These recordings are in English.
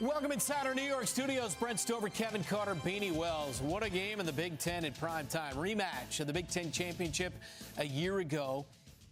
Welcome inside our New York studios. Brent Stover, Kevin Carter, Beanie Wells. What a game in the Big Ten in prime time. Rematch of the Big Ten championship a year ago.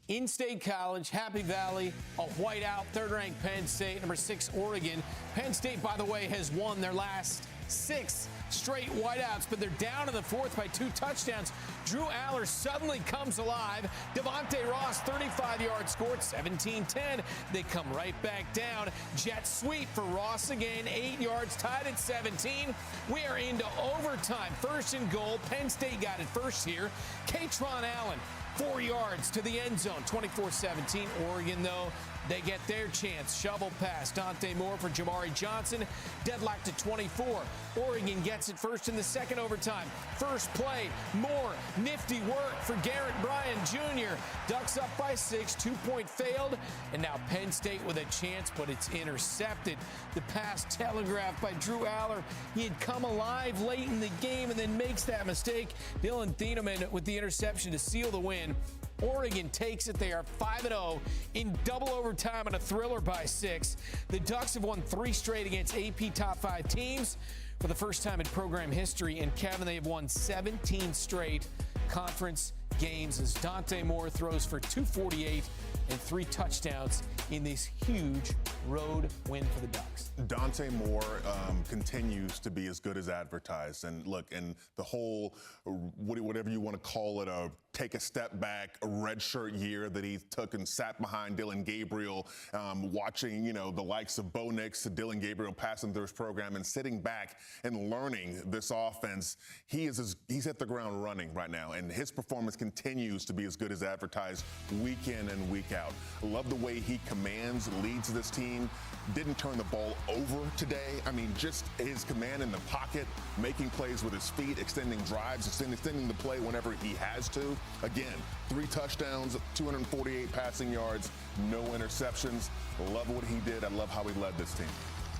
In-State College, Happy Valley, a whiteout, third-ranked Penn State, number 6 Oregon. Penn State, by the way, has won their last 6 straight whiteouts, but they're down in the fourth by 2 touchdowns. Drew Allar suddenly comes alive. Devontae Ross, 35-yard score, 17-10. They come right back down. Jet sweep for Ross again, 8 yards, tied at 17. We are into overtime. First and goal. Penn State got it first here. Katron Allen, 4 yards to the end zone, 24-17. Oregon, though, they get their chance. Shovel pass. Dante Moore for Jamari Johnson. Deadlocked at 24. Oregon gets it first in the second overtime. First play, Moore. Nifty work for Garrett Bryan Jr. Ducks up by 6. 2-point failed. And now Penn State with a chance, but it's intercepted. The pass telegraphed by Drew Allar. He had come alive late in the game and then makes that mistake. Dylan Thieneman with the interception to seal the win. Oregon takes it. They are 5-0 in double overtime on a thriller by 6. The Ducks have won 3 straight against AP top 5 teams for the first time in program history. And Kevin, they have won 17 straight conference games as Dante Moore throws for 248 and 3 touchdowns in this huge road win for the Ducks. Dante Moore continues to be as good as advertised. And look, and the whole, whatever you want to call it, take a step back, a redshirt year that he took and sat behind Dylan Gabriel, watching, the likes of Bo Nix to Dylan Gabriel passing through his program and sitting back and learning this offense. He's hit the ground running right now, and his performance continues to be as good as advertised week in and week out. I love the way he commands, leads this team. Didn't turn the ball over today. I mean, just his command in the pocket, making plays with his feet, extending drives, extending the play whenever he has to. Again, 3 touchdowns, 248 passing yards, no interceptions. Love what he did. I love how he led this team.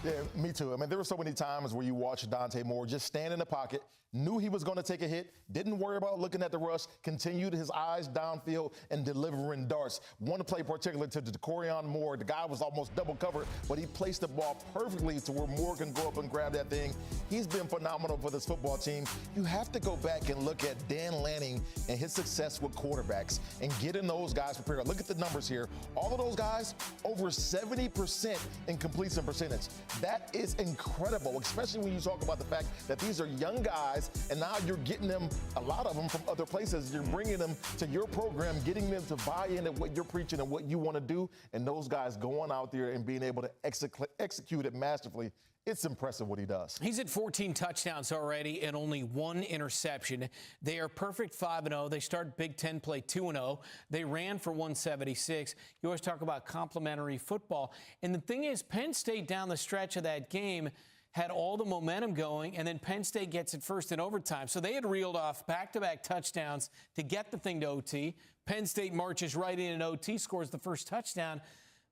Yeah, me too. I mean, there were so many times where you watched Dante Moore just stand in the pocket, knew he was going to take a hit, didn't worry about looking at the rush, continued his eyes downfield and delivering darts. One play particular to Decorion Moore. The guy was almost double covered, but he placed the ball perfectly to where Moore can go up and grab that thing. He's been phenomenal for this football team. You have to go back and look at Dan Lanning and his success with quarterbacks and getting those guys prepared. Look at the numbers here. All of those guys, over 70% in completion percentage. That is incredible, especially when you talk about the fact that these are young guys, and now you're getting them, a lot of them from other places. You're bringing them to your program, getting them to buy into what you're preaching and what you want to do, and those guys going out there and being able to execute it masterfully. It's impressive what he does. He's at 14 touchdowns already and only 1 interception. They are perfect 5-0. They start Big Ten play 2-0. They ran for 176. You always talk about complimentary football. And the thing is, Penn State down the stretch of that game had all the momentum going, and then Penn State gets it first in overtime. So they had reeled off back-to-back touchdowns to get the thing to OT. Penn State marches right in OT, scores the first touchdown.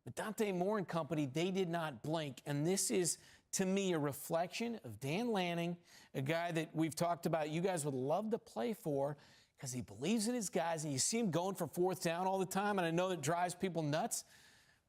But Dante Moore and company, they did not blink. And this is, to me, a reflection of Dan Lanning, a guy that we've talked about you guys would love to play for because he believes in his guys. And you see him going for 4th down all the time, and I know that drives people nuts.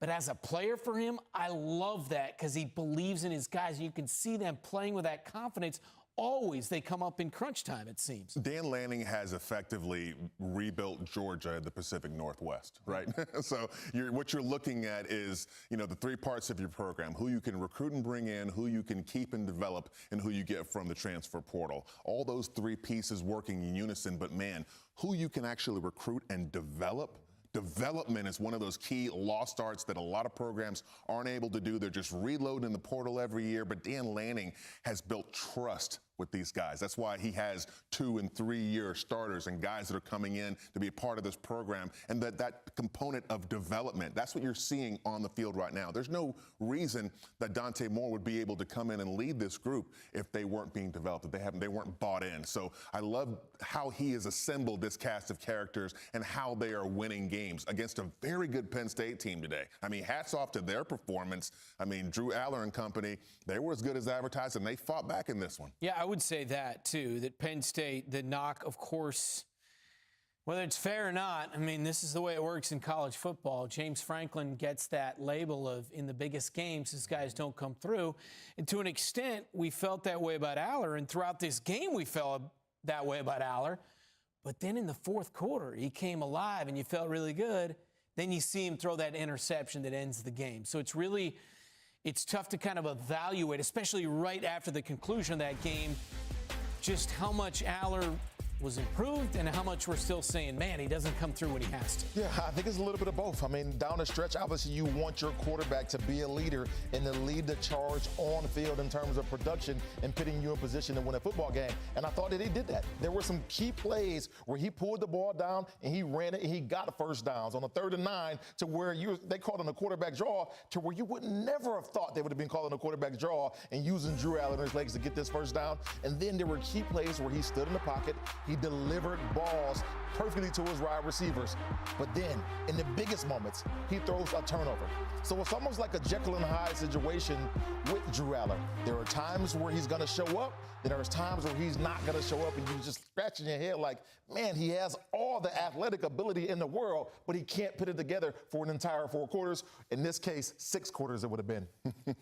But as a player for him, I love that because he believes in his guys. You can see them playing with that confidence. Always they come up in crunch time, it seems. Dan Lanning has effectively rebuilt Georgia, the Pacific Northwest, right? So what you're looking at is, the 3 parts of your program, who you can recruit and bring in, who you can keep and develop, and who you get from the transfer portal. All those 3 pieces working in unison, but man, who you can actually recruit and develop. Development is one of those key lost arts that a lot of programs aren't able to do. They're just reloading the portal every year. But Dan Lanning has built trust with these guys. That's why he has 2- and 3-year starters and guys that are coming in to be a part of this program. And that component of development, that's what you're seeing on the field right now. There's no reason that Dante Moore would be able to come in and lead this group if they weren't being developed, if they weren't bought in. So I love how he has assembled this cast of characters and how they are winning games against a very good Penn State team today. I mean, hats off to their performance. I mean, Drew Allar and company, they were as good as advertised, and they fought back in this one. Yeah, I would say that, too, that Penn State, the knock, of course, Whether it's fair or not, I mean, this is the way it works in college football. James Franklin gets that label of in the biggest games, his guys don't come through. And to an extent, we felt that way about Allar. And throughout this game, we felt that way about Allar. But then in the fourth quarter, he came alive and you felt really good. Then you see him throw that interception that ends the game. So it's tough to kind of evaluate, especially right after the conclusion of that game, just how much Allar was improved and how much we're still saying, man, he doesn't come through when he has to. Yeah, I think it's a little bit of both. I mean, down the stretch, obviously you want your quarterback to be a leader and to lead the charge on the field in terms of production and putting you in position to win a football game. And I thought that he did that. There were some key plays where he pulled the ball down and he ran it and he got first downs on a 3rd and 9 to where they called it a quarterback draw to where you would never have thought they would have been calling a quarterback draw and using Drew Allar and his legs to get this first down. And then there were key plays where he stood in the pocket, he delivered balls perfectly to his wide receivers. But then, in the biggest moments, he throws a turnover. So it's almost like a Jekyll and Hyde situation with Drew Allar. There are times where he's going to show up, then there's times where he's not going to show up, and you're just scratching your head like, man, he has all the athletic ability in the world, but he can't put it together for an entire 4 quarters. In this case, 6 quarters it would have been.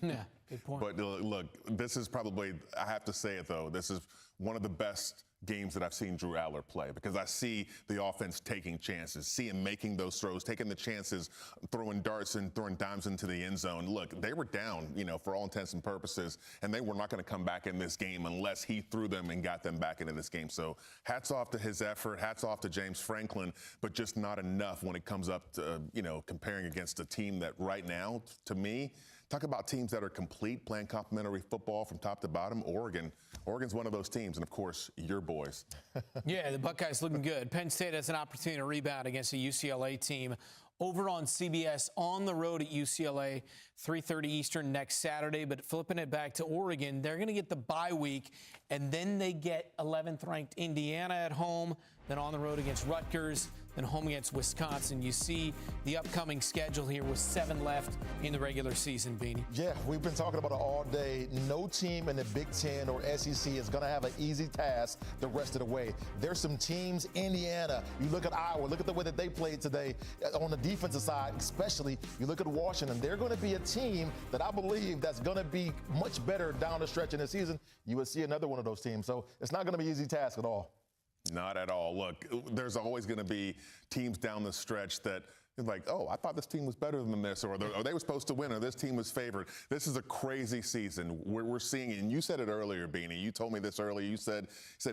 Yeah, good point. But look, this is probably, I have to say it though, this is one of the best games that I've seen Drew Allar play, because I see the offense taking chances, see him making those throws, taking the chances, throwing darts and throwing dimes into the end zone. Look, they were down, for all intents and purposes, and they were not going to come back in this game unless he threw them and got them back into this game. So hats off to his effort, hats off to James Franklin, but just not enough when it comes up to, comparing against a team that right now, to me, talk about teams that are complete, playing complementary football from top to bottom. Oregon's one of those teams, and of course, your boys. Yeah, the Buckeyes looking good. Penn State has an opportunity to rebound against a UCLA team over on CBS on the road at UCLA, 3:30 Eastern next Saturday. But flipping it back to Oregon, they're going to get the bye week, and then they get 11th-ranked Indiana at home, then on the road against Rutgers, then home against Wisconsin. You see the upcoming schedule here with 7 left in the regular season, Beanie. Yeah, we've been talking about it all day. No team in the Big Ten or SEC is going to have an easy task the rest of the way. There's some teams, Indiana, you look at Iowa, look at the way that they played today on the defensive side, especially. You look at Washington, they're going to be a team that I believe that's going to be much better down the stretch in the season. You would see another one of those teams. So it's not going to be an easy task at all. Not at all. Look, there's always going to be teams down the stretch that like, oh, I thought this team was better than this, or they were supposed to win, or this team was favored. This is a crazy season. We're seeing it, and you said it earlier, Beanie. You told me this earlier. You said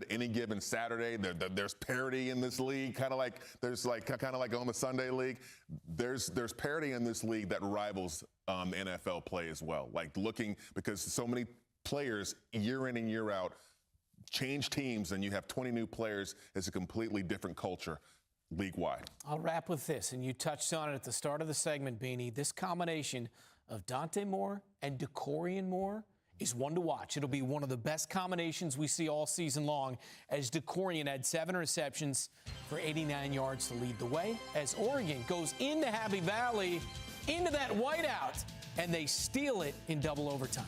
any given Saturday, there's parity in this league, kind of like on the Sunday league. There's parity in this league that rivals NFL play as well. Like because so many players year in and year out change teams, and you have 20 new players. It's a completely different culture league-wide. I'll wrap with this, and you touched on it at the start of the segment, Beanie. This combination of Dante Moore and DeCorian Moore is one to watch. It'll be one of the best combinations we see all season long, as DeCorian had 7 receptions for 89 yards to lead the way, as Oregon goes into Happy Valley, into that whiteout, and they steal it in double overtime.